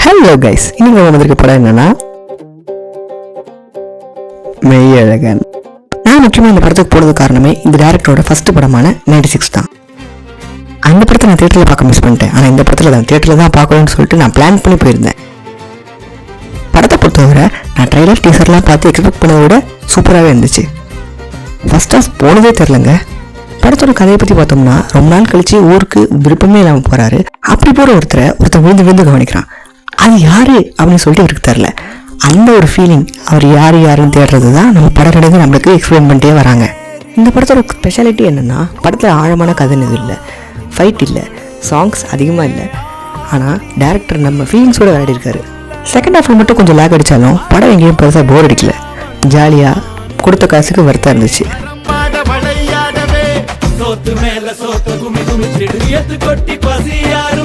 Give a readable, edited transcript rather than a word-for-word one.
Hello guys, இன்னைக்கு நம்ம வந்திருக்க படம் என்னன்னா மெய்யழகன். நான் முக்கியமாக இந்த படத்துக்கு போனது காரணமே இந்த டேரக்டரோட ஃபர்ஸ்ட் படமான 96 தான். அந்த படத்தை நான் தியேட்டரில் பார்க்க மிஸ் பண்ணிட்டேன். ஆனால் இந்த படத்தில் தான் தியேட்டரில் தான் பார்க்கணும்னு சொல்லிட்டு நான் பிளான் பண்ணி போயிருந்தேன். படத்தை பொறுத்தவரை நான் ட்ரைலர் டீசர்லாம் பார்த்து எக்ஸ்பெக்ட் பண்ணதை விட சூப்பராகவே இருந்துச்சு. ஃபர்ஸ்ட் ஹாஃப் போனதே தெரிலங்க. படத்தோட கதையை பற்றி பார்த்தோம்னா, ரொம்ப நாள் கழிச்சு ஊருக்கு விருப்பமே இல்லாமல் போகிறாரு. அப்படி போகிற ஒருத்தர் விழுந்து கவனிக்கிறான். அது யாரு அப்படின்னு சொல்லிட்டு இவருக்கு தெரில. அந்த ஒரு ஃபீலிங், அவர் யாருன்னு தேடுறது தான் நம்ம படம் நடந்து நம்மளுக்கு எக்ஸ்பிளைன் பண்ணிட்டே வராங்க. இந்த படத்தோட ஸ்பெஷாலிட்டி என்னென்னா, படத்தில் ஆழமான கதை எதுவும் இல்லை, ஃபைட் இல்லை, சாங்ஸ் அதிகமாக இல்லை. ஆனால் டேரக்டர் நம்ம ஃபீலிங்ஸோடு விளையாடிருக்காரு. செகண்ட் ஹாஃபில் மட்டும் கொஞ்சம் லேக் அடித்தாலும் படம் எங்கேயும் பெருசாக போர் அடிக்கல. ஜாலியாக கொடுத்த காசுக்கு வர்த்தா இருந்துச்சு. சோத்து மேல சோத்து குமி குமிச்சிடு எத்து கொட்டி பசி யாரு